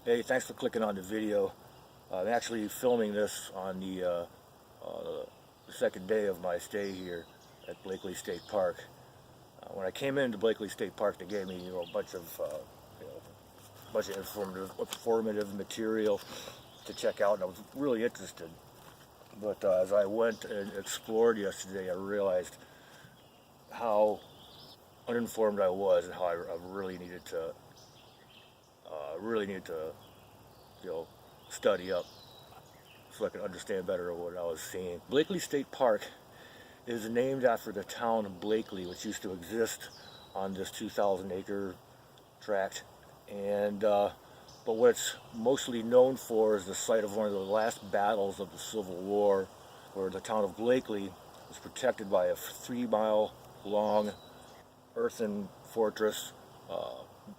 Hey, thanks for clicking on the video. I'm actually filming this on the second day of my stay here at Blakeley State Park. When I came into Blakeley State Park, they gave me a bunch of informative material to check out, and I was really interested. But as I went and explored yesterday, I realized how uninformed I was and how I really needed to study up so I could understand better what I was seeing. Blakeley State Park is named after the town of Blakeley, which used to exist on this 2,000-acre tract. And but what it's mostly known for is the site of one of the last battles of the Civil War, where the town of Blakeley was protected by a 3-mile-long earthen fortress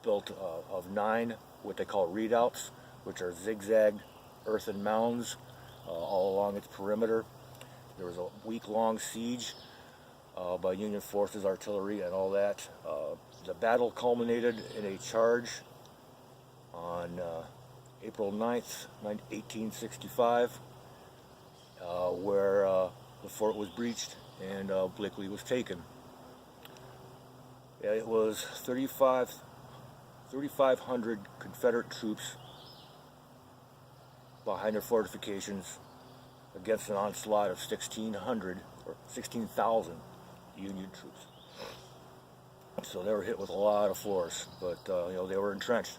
built of 9 what they call redoubts, which are zigzag earthen mounds all along its perimeter. There was a week-long siege by Union forces, artillery, and all that. The battle culminated in a charge on April 9th, 1865, where the fort was breached and Blakeley was taken. It was 3,500 Confederate troops behind their fortifications against an onslaught of 1,600 or 16,000 Union troops. So they were hit with a lot of force, but they were entrenched.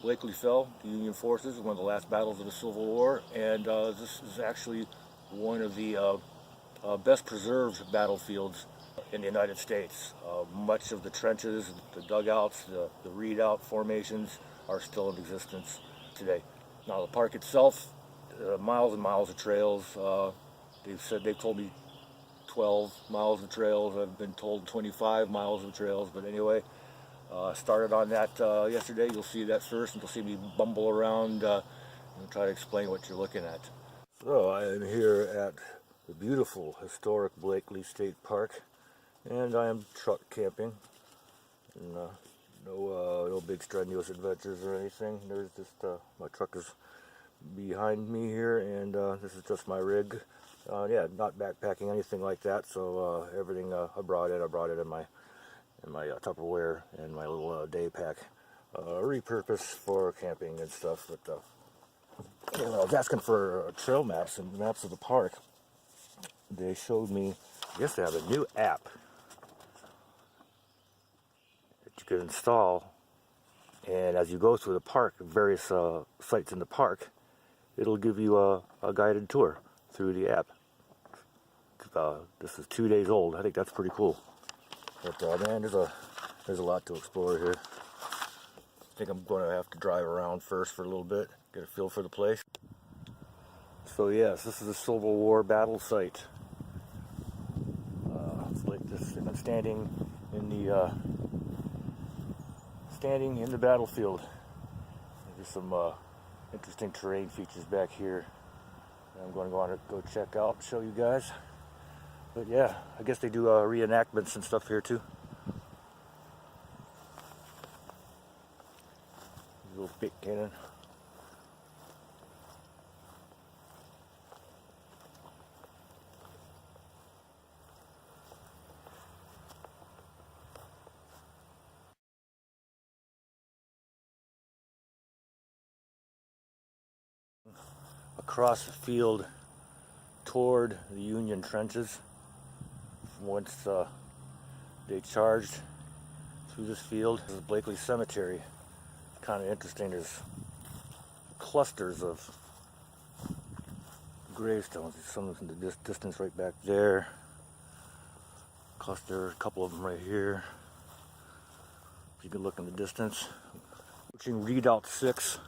Blakeley fell to Union forces in one of the last battles of the Civil War, and this is actually one of the best preserved battlefields in the United States. Much of the trenches, the dugouts, the redoubt formations are still in existence today. Now the park itself, miles and miles of trails. They've told me 12 miles of trails. I've been told 25 miles of trails, but anyway, started on that yesterday. You'll see that first, and you'll see me bumble around and try to explain what you're looking at. So I am here at the beautiful historic Blakeley State Park, and I am truck camping. And, no big strenuous adventures or anything. There's just my truck is behind me here, and this is just my rig. Yeah, not backpacking, anything like that. So everything I brought it in my Tupperware and my little day pack, repurposed for camping and stuff. But I was asking for trail maps and maps of the park. They showed me, I guess they have a new app that you can install, and as you go through the park, various sites in the park, it'll give you a guided tour through the app. This is 2 days old. I think that's pretty cool. But man, there's a lot to explore here. I think I'm going to have to drive around first for a little bit, get a feel for the place. So yes, this is a Civil War battle site. It's like this, and I'm standing in the battlefield. There's some interesting terrain features back here. I'm going to go check out, show you guys. But yeah, I guess they do reenactments and stuff here too. Little big cannon. Across the field toward the Union trenches. Once they charged through this field, this is Blakeley Cemetery. It's kind of interesting. There's clusters of gravestones. Some in the distance right back there. Cluster, a couple of them right here. If you can look in the distance. Approaching Redoubt 6,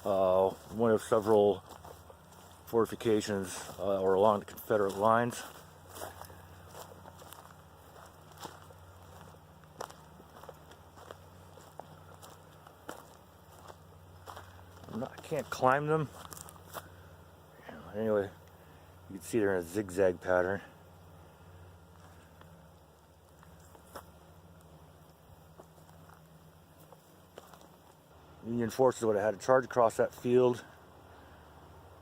one of several fortifications or along the Confederate lines. I can't climb them. Anyway, you can see they're in a zigzag pattern. Union forces would have had to charge across that field.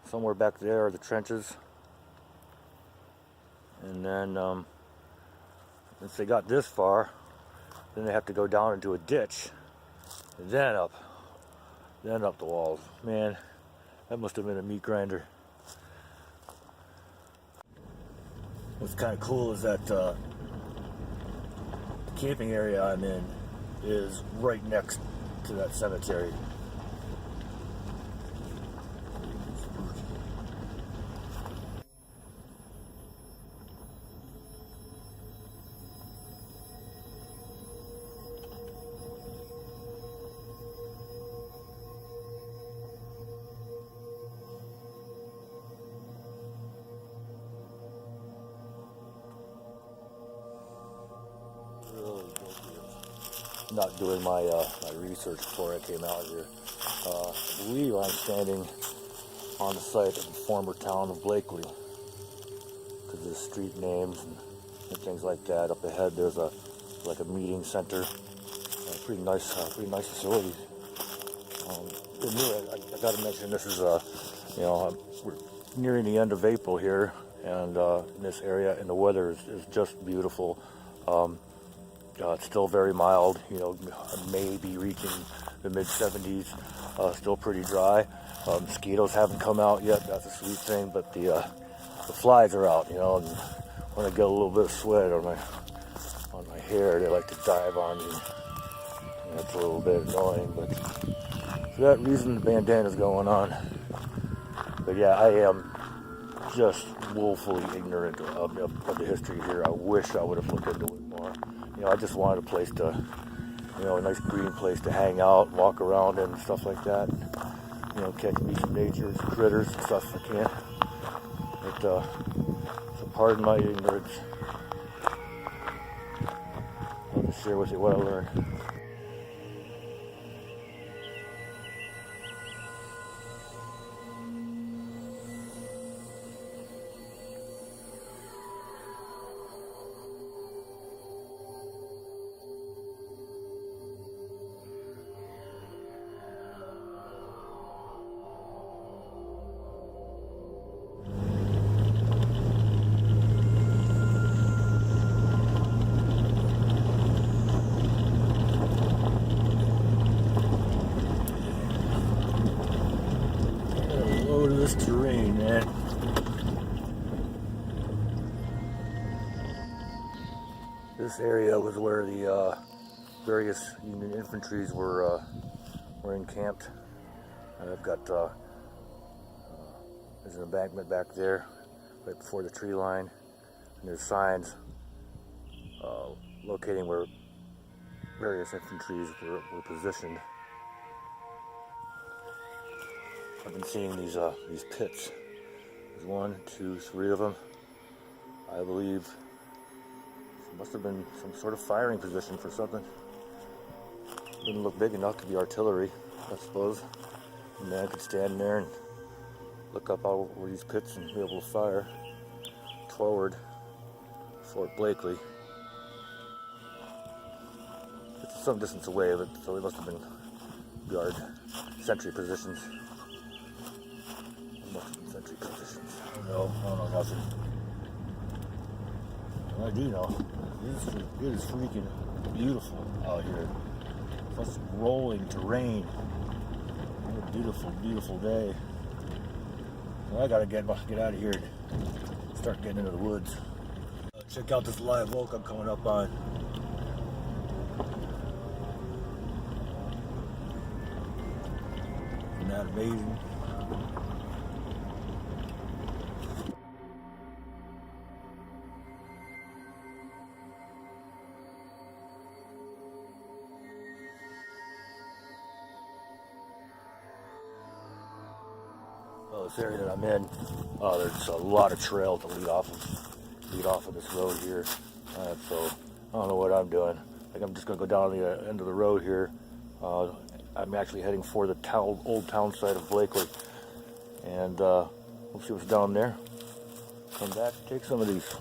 Somewhere back there are the trenches. And then, once they got this far, then they have to go down into a ditch, and then up the walls. Man, that must have been a meat grinder. What's kind of cool is that the camping area I'm in is right next to that cemetery. Not doing my research before I came out here. I believe I'm standing on the site of the former town of Blakeley, because there's street names and things like that. Up ahead there's a meeting center, pretty nice facility. I got to mention, this is we're nearing the end of April here, and in this area, and the weather is just beautiful. It's still very mild, maybe reaching the mid-70s, still pretty dry. Mosquitoes haven't come out yet, that's a sweet thing, but the flies are out, and when I get a little bit of sweat on my hair, they like to dive on me. And that's a little bit annoying, but for that reason, the bandana's going on. But yeah, I am just woefully ignorant of the history here. I wish I would have looked into it more. I just wanted a place to, a nice green place to hang out, walk around and stuff like that. Catch me some nature, some critters and stuff if I can. But, so pardon my ignorance. I'll just share with you what I learned. This terrain, man. This area was where the various Union infantries were encamped. I've got there's an embankment back there, right before the tree line, and there's signs locating where various infantries were positioned. I've been seeing these pits. There's 1, 2, 3 of them. I believe it must have been some sort of firing position for something. Didn't look big enough to be artillery, I suppose. A man could stand there and look up all over these pits and be able to fire toward Fort Blakeley. It's some distance away, but so it must have been guard sentry positions. Sentry positions. I don't know nothing. What I do know, it is freaking beautiful out here. Plus rolling terrain. What a beautiful, beautiful day. Well, I gotta get out of here and start getting into the woods. Check out this live oak I'm coming up on. Isn't that amazing? Well, this area that I'm in, there's a lot of trail to lead off of this road here. So I don't know what I'm doing. I think I'm just going to go down the end of the road here. I'm actually heading for the old town site of Blakeley, and we'll see what's down there. Come back, take some of these.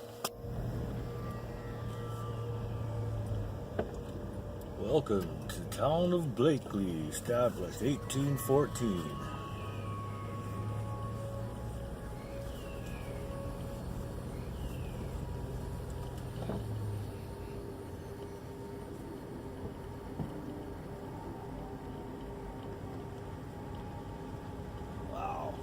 Welcome to Town of Blakeley, established 1814. Wow.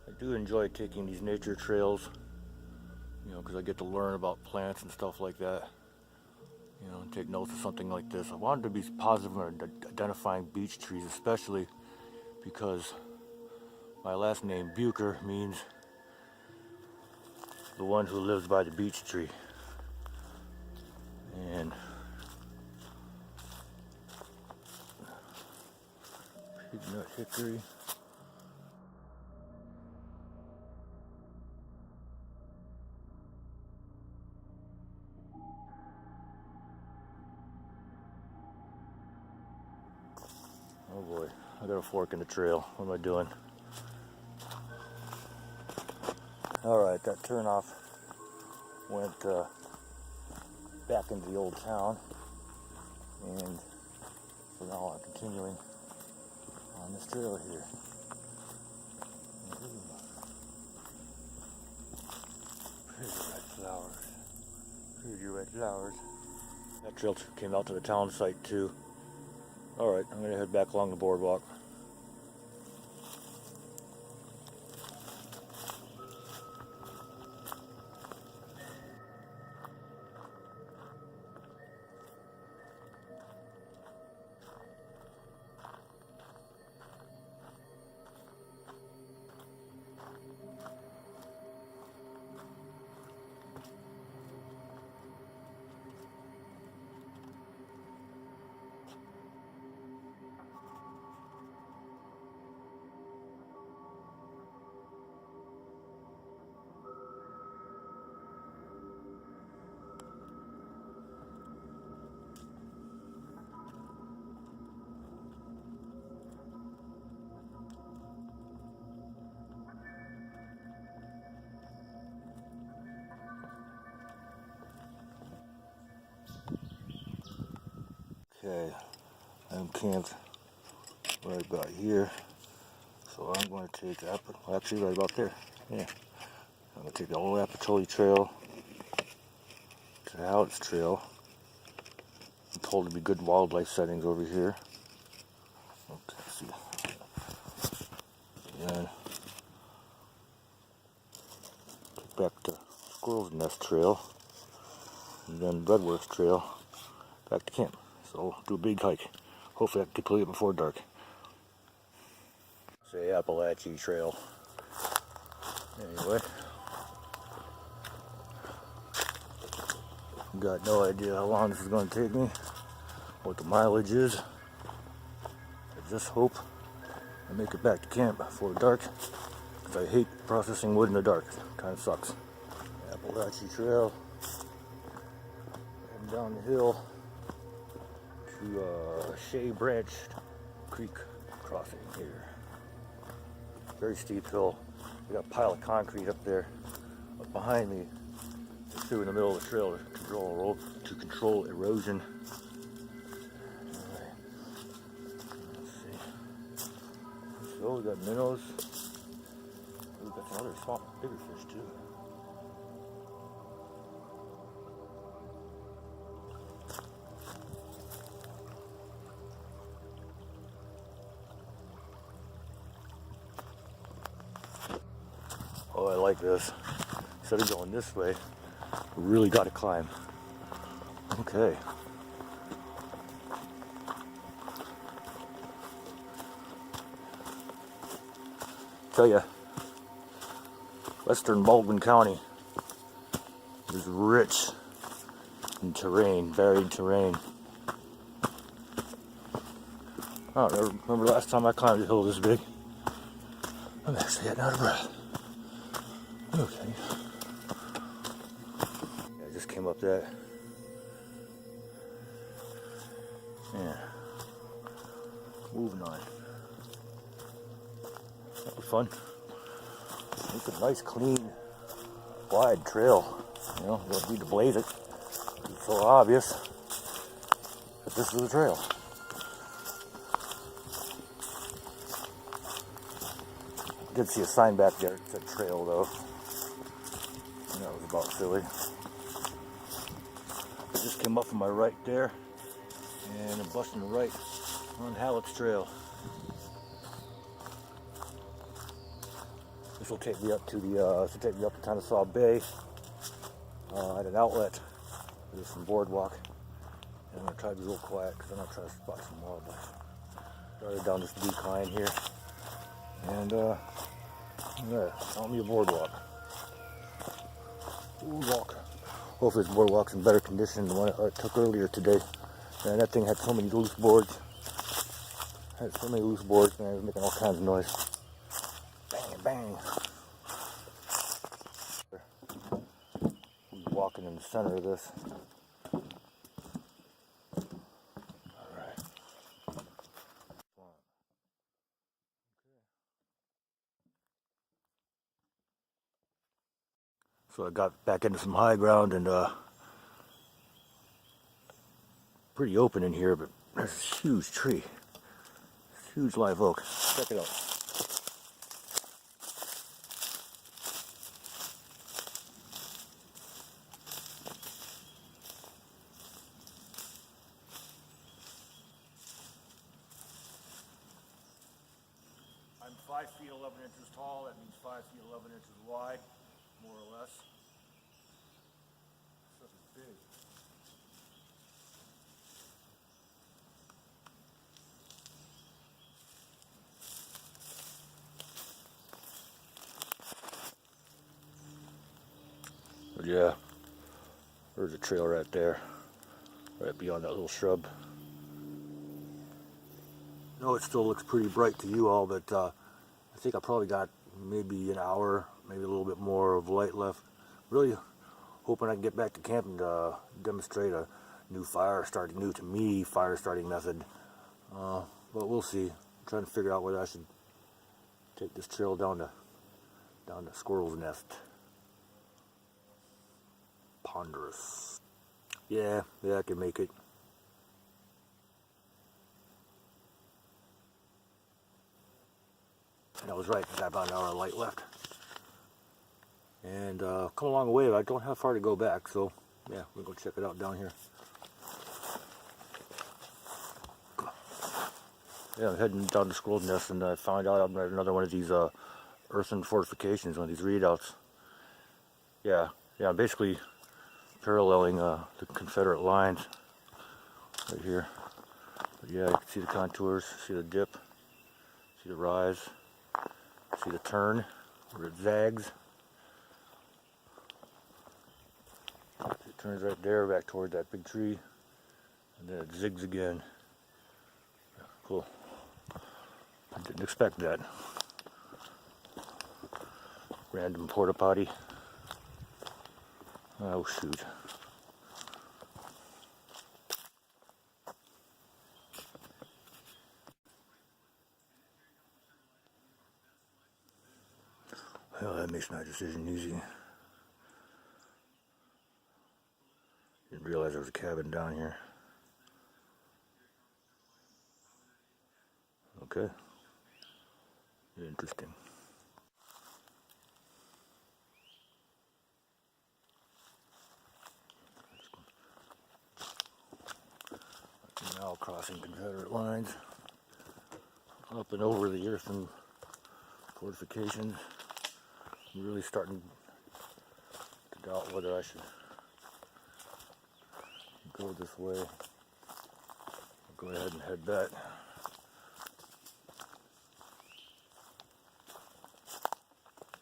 I do enjoy taking these nature trails, you know, because I get to learn about plants and stuff like that, you know, and take notes of something like this. I wanted to be positive in identifying beech trees, especially because my last name, Bucher, means the one who lives by the beech tree. And pignut hickory. Oh boy, I got a fork in the trail. What am I doing? Alright, that turnoff went back into the old town, and so now I'm continuing on this trail here. Pretty red flowers. Pretty red flowers. That trail came out to the town site too. Alright, I'm going to head back along the boardwalk. Okay, I'm camped right about here, so I'm going to take actually right about there. Yeah, I'm going to take the old Apatoli Trail to the Hallett's Trail. I'm told to be good wildlife settings over here. Okay, let's see. And take back to Squirrel's Nest Trail, and then Redworth Trail back to camp. So do a big hike. Hopefully I can complete it before dark. Say Appalachian Trail. Anyway, got no idea how long this is going to take me, what the mileage is. I just hope I make it back to camp before dark, because I hate processing wood in the dark. Kind of sucks. Appalachian Trail. Heading down the hill to Shea Branch Creek crossing here. Very steep hill. We got a pile of concrete up there. Up behind me, it's through in the middle of the trail to control erosion. Alright. Let's see. So we got minnows. We've got some other small, bigger fish too. Oh, I like this. Instead of going this way, we really got to climb. Okay. Tell ya, western Baldwin County is rich in terrain, varied terrain. I don't remember last time I climbed a hill this big. I'm actually getting out of breath. Okay. Yeah, I just came up that. Yeah. Moving on. That was fun. It's a nice, clean, wide trail. You know, you don't need to blaze it. It's so obvious that this is the trail. I did see a sign back there that said trail though. And that was about silly. I just came up from my right there and I'm busting right on Hallett's Trail. This will take me up to Tanasaw Bay at an outlet. There's some boardwalk. And I'm gonna try to be real quiet because I'm gonna try to spot some wildlife. Started down this decline here, and yeah, found me a boardwalk. Hopefully this boardwalk's in better condition than the one I took earlier today. Man, that thing had so many loose boards. Man, it was making all kinds of noise. Bang, bang. We're walking in the center of this. Alright. So I got back into some high ground and pretty open in here, but there's this huge tree. This huge live oak. Check it out. I'm 5 feet 11 inches tall. That means 5 feet 11 inches wide, more or less. This is big. But yeah, there's a trail right there, right beyond that little shrub. I know it still looks pretty bright to you all, but I think I probably got maybe an hour, maybe a little bit more of light left. Really hoping I can get back to camp and demonstrate a new fire starting method. But we'll see. I'm trying to figure out whether I should take this trail down to Squirrel's Nest. Ponderous. Yeah, I can make it. And I was right, I got about an hour of light left. And come a long way, but I don't have far to go back, so yeah, we'll go check it out down here. Yeah, I'm heading down to Squirrel's Nest, and I found out I'm at another one of these earthen fortifications, one of these readouts. Yeah, I'm basically paralleling the Confederate lines right here. But yeah, you can see the contours, see the dip, see the rise, see the turn where it zags. It turns right there back toward that big tree, and then it zigs again. Cool. I didn't expect that. Random porta potty. Oh shoot. Well, that makes my decision easy. Didn't realize there was a cabin down here. Okay. Interesting. Now crossing Confederate lines, up and over the earthen fortifications. I'm really starting to doubt whether I should go this way. I'll go ahead and head back.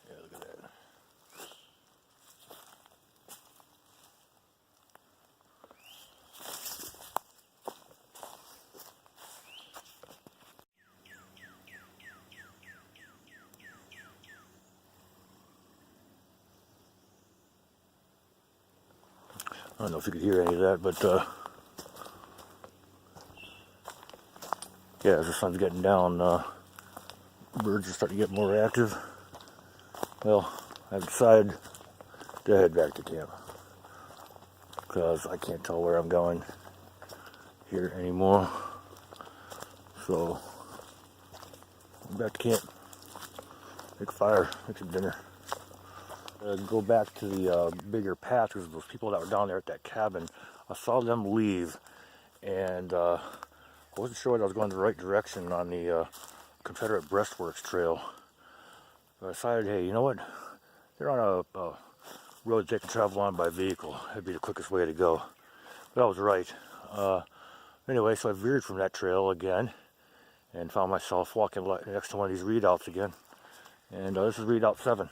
Yeah, look at that. I don't know if you could hear any of that, but yeah, as the sun's getting down, birds are starting to get more active. Well, I've decided to head back to camp because I can't tell where I'm going here anymore. So, I'm back to camp, make a fire, make some dinner. Go back to the bigger path because those people that were down there at that cabin, I saw them leave, and I wasn't sure whether I was going the right direction on the Confederate breastworks trail. So I decided, hey, you know what? They're on a road they can travel on by vehicle. That'd be the quickest way to go. But I was right. Anyway, so I veered from that trail again and found myself walking next to one of these readouts again. And this is readout 7.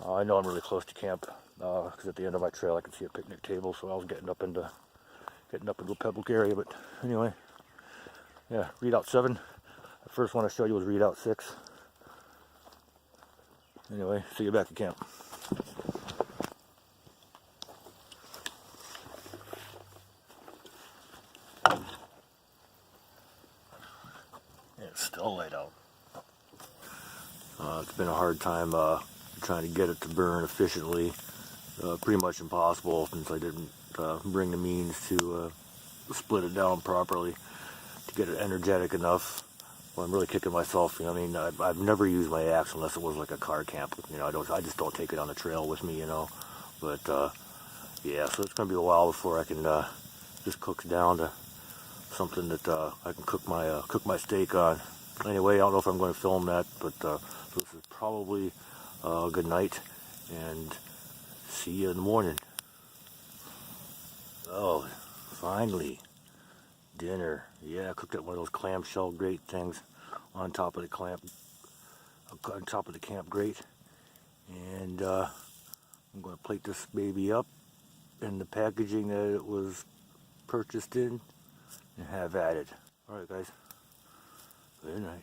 I know I'm really close to camp because at the end of my trail I can see a picnic table, so I was getting up into a public area. But anyway, yeah, readout 7. The first one I showed you was readout 6. Anyway, see you back at camp. It's still light out. It's been a hard time trying to get it to burn efficiently. Pretty much impossible since I didn't bring the means to split it down properly to get it energetic enough. Well, I'm really kicking myself. You know, I mean, I've never used my axe unless it was like a car camp. You know, I just don't take it on the trail with me. You know, but yeah, so it's gonna be a while before I can just cook down to something that I can cook my steak on. Anyway, I don't know if I'm going to film that, but so this is probably a good night, and see you in the morning. Oh, finally, dinner. Yeah, I cooked up one of those clamshell grate things on top of the camp grate, and I'm going to plate this baby up in the packaging that it was purchased in and have at it. All right, guys. Good night.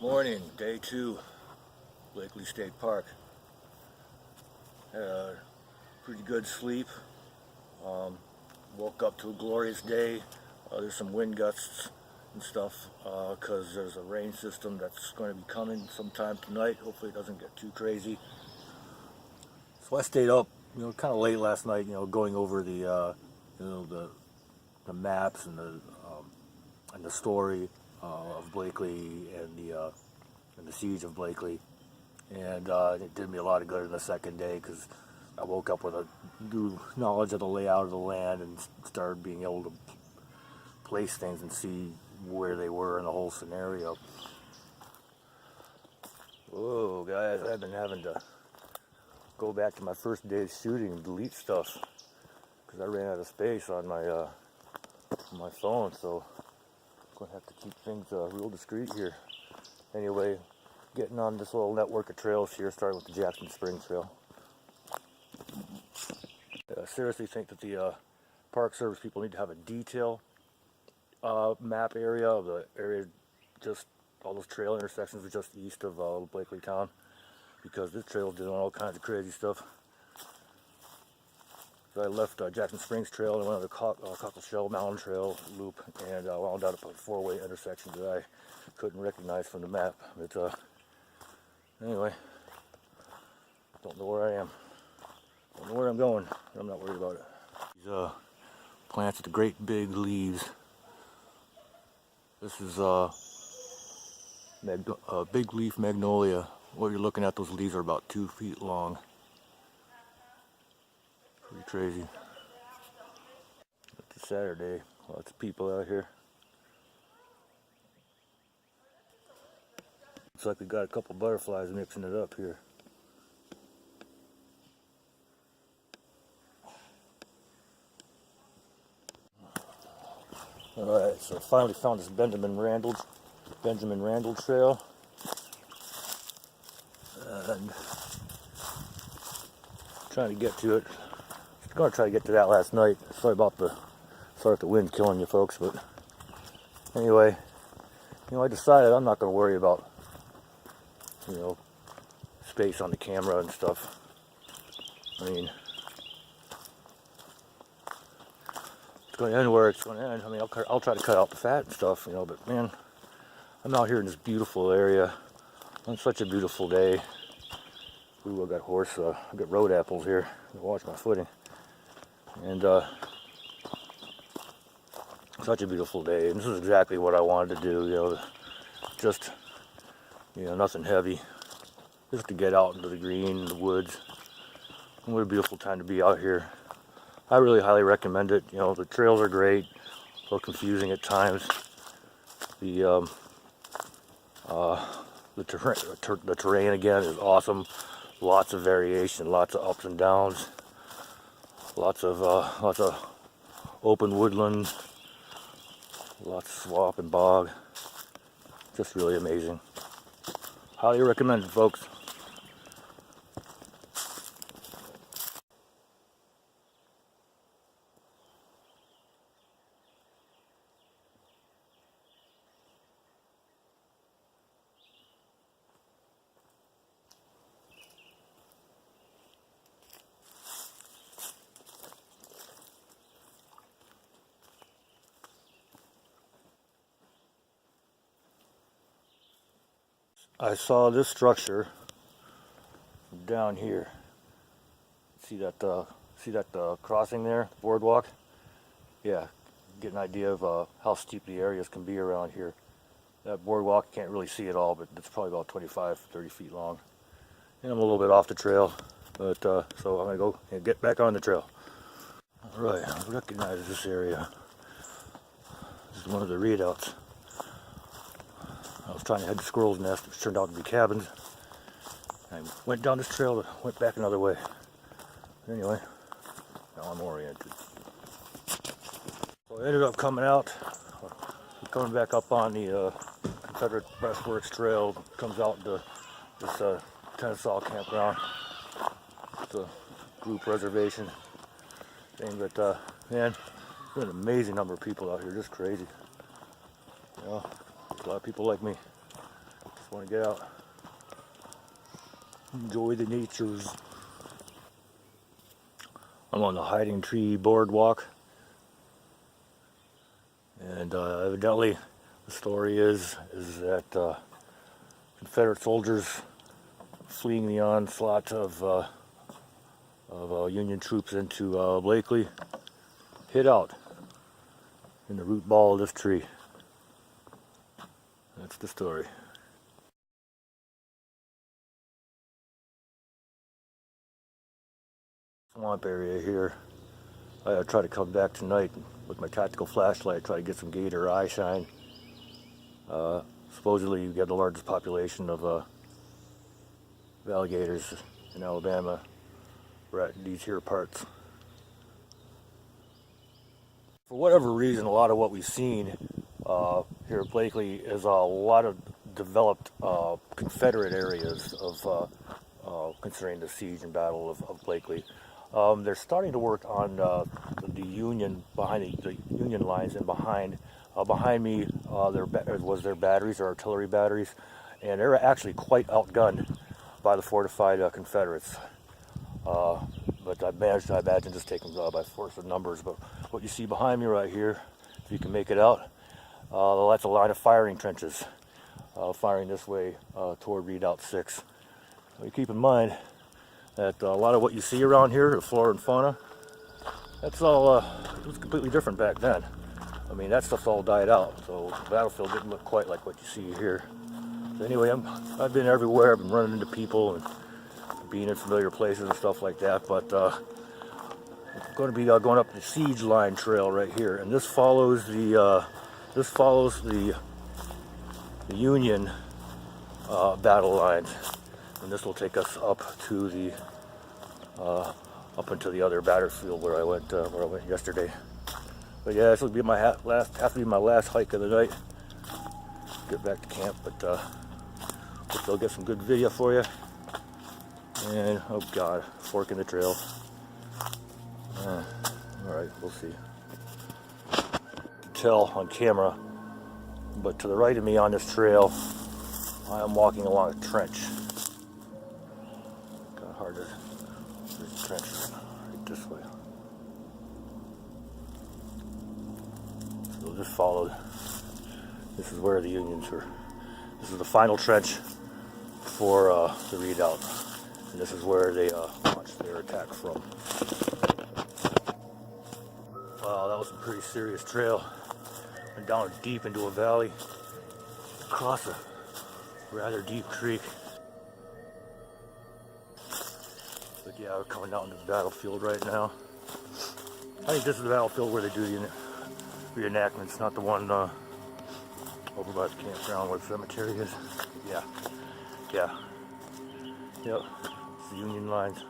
Morning, day 2, Blakeley State Park. Had a pretty good sleep. Woke up to a glorious day. There's some wind gusts and stuff because there's a rain system that's going to be coming sometime tonight. Hopefully it doesn't get too crazy. So I stayed up, kind of late last night, going over the maps and the story of Blakeley and the siege of Blakeley, and it did me a lot of good in the second day because I woke up with a new knowledge of the layout of the land and started being able to place things and see where they were in the whole scenario. Whoa, guys, I've been having to go back to my first day's shooting and delete stuff because I ran out of space on my phone, so I'm going to have to keep things real discreet here. Anyway, getting on this little network of trails here, starting with the Jackson Springs Trail. I seriously think that the Park Service people need to have a detail map area of the area, just all those trail intersections just east of Blakeley town, because this trail is doing all kinds of crazy stuff. So I left Jackson Springs Trail and went on the Cockleshell Mountain Trail loop and wound up at a 4-way intersection that I couldn't recognize from the map. But anyway, don't know where I am. Don't know where I'm going. I'm not worried about it. These plants with the great big leaves. This is a big leaf magnolia. What you're looking at, those leaves are about 2 feet long. Pretty crazy. It's a Saturday. Lots of people out here. Looks like we got a couple butterflies mixing it up here. Alright, so I finally found this Benjamin Randall Trail. And trying to get to it. I was going to try to get to that last night. Sorry about the wind killing you folks, but anyway, I decided I'm not going to worry about, space on the camera and stuff. I mean, it's going to end where it's going to end. I mean, I'll try to cut out the fat and stuff, but man, I'm out here in this beautiful area on such a beautiful day. Ooh, I got road apples here. Watch my footing. And such a beautiful day. And this is exactly what I wanted to do, just, nothing heavy. Just to get out into the green, the woods. And what a beautiful time to be out here. I really highly recommend it. The trails are great, a little confusing at times. The terrain again is awesome. Lots of variation, lots of ups and downs. Lots of open woodland, lots of swamp and bog. Just really amazing. Highly recommend it, folks. I saw this structure down here. See that crossing there, boardwalk? Yeah, get an idea of how steep the areas can be around here. That boardwalk, can't really see it all, but it's probably about 25, 30 feet long. And I'm a little bit off the trail, but so I'm gonna go and get back on the trail. All right, I recognize this area. This is one of the readouts. I was trying to head to Squirrel's Nest, which turned out to be cabins. I went down this trail, went back another way. Anyway, now I'm oriented. So I ended up coming back up on the Confederate Breastworks Trail. Comes out into this Kennesaw campground. It's a group reservation thing, but man, there's an amazing number of people out here, just crazy. A lot of people like me. Just want to get out, enjoy the natures. I'm on the hiding tree boardwalk, and evidently the story is that Confederate soldiers fleeing the onslaught of Union troops into Blakeley hid out in the root ball of this tree. That's the story. Swamp area here. I try to come back tonight with my tactical flashlight, try to get some gator eye shine. Supposedly you get the largest population of alligators in Alabama. We're at these here parts. For whatever reason, a lot of what we've seen here at Blakeley is a lot of developed Confederate areas of concerning the siege and battle of Blakeley. They're starting to work on the Union behind the Union lines, and behind me was their batteries, their artillery batteries, and they're actually quite outgunned by the fortified Confederates. But I managed to, I imagine, just take them by force of numbers. But what you see behind me right here, if you can make it out, that's a line of firing trenches, firing this way toward Redoubt 6. You keep in mind that a lot of what you see around here, the flora and fauna, that's all, it was completely different back then. I mean, that stuff's all died out, so the battlefield didn't look quite like what you see here. So anyway, I've been everywhere. I've been running into people and being in familiar places and stuff like that, but I'm going to be going up the siege line trail right here, and this follows the Union battle lines, and this will take us up to the up into the other battlefield where I went yesterday. But yeah, this will be my have to be my last hike of the night. Get back to camp, but hope I'll get some good video for you. And oh god, fork in the trail. All right, we'll see. Tell on camera, but to the right of me on this trail, I am walking along a trench. Kind of hard to. There's a trench right this way. So just followed. This is where the Unions were. This is the final trench for the redoubt. And this is where they launched their attack from. Wow, that was a pretty serious trail. Went down deep into a valley, across a rather deep creek. But yeah, we're coming down to the battlefield right now. I think this is the battlefield where they do the reenactments, not the one over by the campground where the cemetery is. Yeah. Yep. It's the Union lines.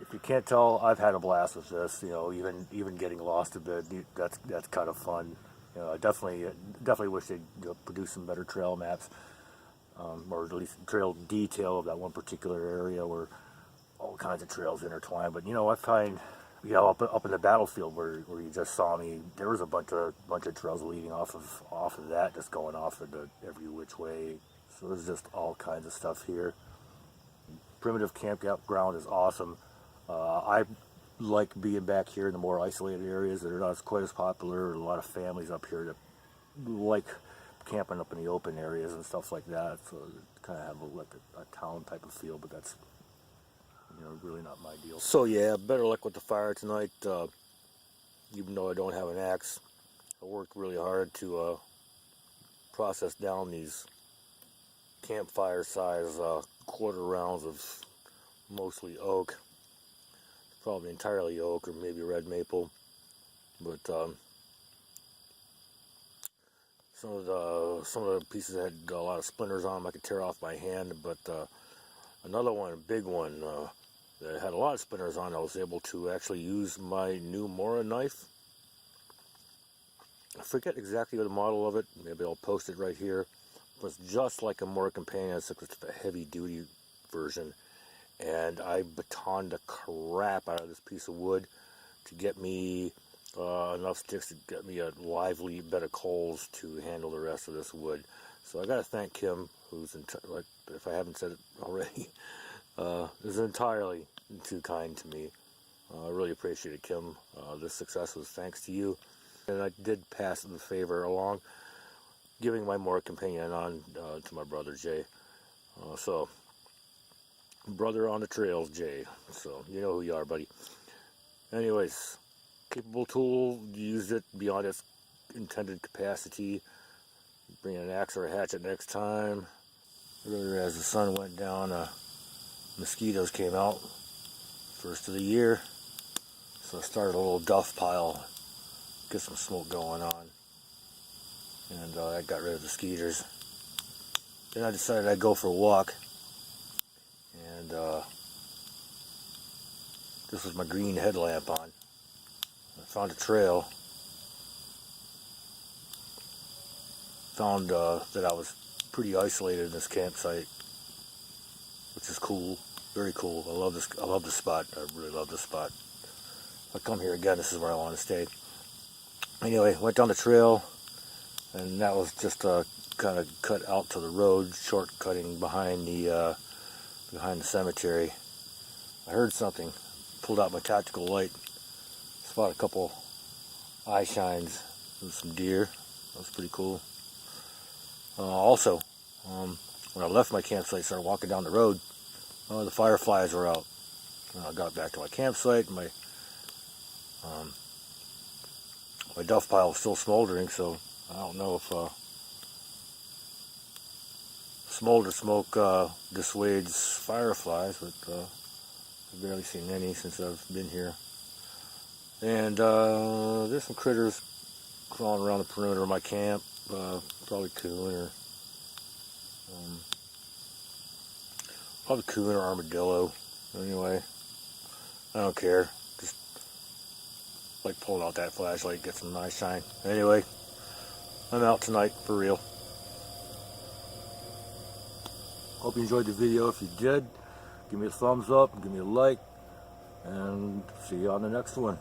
If you can't tell, I've had a blast with this. You know, even getting lost a bit, that's kind of fun. You know, I definitely wish they'd produce some better trail maps, or at least trail detail of that one particular area where all kinds of trails intertwine. But you know, I find, you know, up in the battlefield where you just saw me, there was a bunch of trails leading off of that, just going off into every which way. So there's just all kinds of stuff here. Primitive campground is awesome. I like being back here in the more isolated areas that are not quite as popular. A lot of families up here that like camping up in the open areas and stuff like that. So it kind of have a town type of feel, but that's, you know, really not my deal. So yeah, better luck with the fire tonight. Even though I don't have an axe, I worked really hard to process down these campfire size quarter rounds of mostly oak. Probably entirely oak or maybe red maple, but some of the pieces had a lot of splinters on them. I could tear off my hand, but another one, a big one, that had a lot of spinners on. I was able to actually use my new Mora knife. I forget exactly the model of it. Maybe I'll post it right here. But it's just like a Mora Companion. It's a heavy-duty version. And I batoned the crap out of this piece of wood to get me enough sticks to get me a lively bed of coals to handle the rest of this wood. So I got to thank Kim, who's, like, if I haven't said it already, is entirely too kind to me. I really appreciate it, Kim. This success was thanks to you. And I did pass the favor along, giving my Mora Companion on to my brother, Jay. So, brother on the trails, Jay. So, you know who you are, buddy. Anyways, capable tool, used it beyond its intended capacity. Bring an axe or a hatchet next time. Earlier, as the sun went down, mosquitoes came out. First of the year. So I started a little duff pile. Get some smoke going on. And I got rid of the skeeters. Then I decided I'd go for a walk. And this was my green headlamp on. I found a trail. Found that I was pretty isolated in this campsite, which is cool, very cool. I love this. I love this spot. I really love this spot. If I come here again, this is where I want to stay. Anyway, went down the trail, and that was just kind of cut out to the road, shortcutting behind the cemetery. I heard something. Pulled out my tactical light. Spotted a couple eye shines with some deer. That was pretty cool. Also, when I left my campsite, started walking down the road, the fireflies were out. I got back to my campsite, and my duff pile was still smoldering, so I don't know if smolder smoke dissuades fireflies, but I've barely seen any since I've been here. And there's some critters crawling around the perimeter of my camp, probably coon or armadillo. Anyway, I don't care. Just like pulling out that flashlight, get some nice shine. Anyway, I'm out tonight for real. Hope you enjoyed the video. If you did, give me a thumbs up, give me a like, and see you on the next one.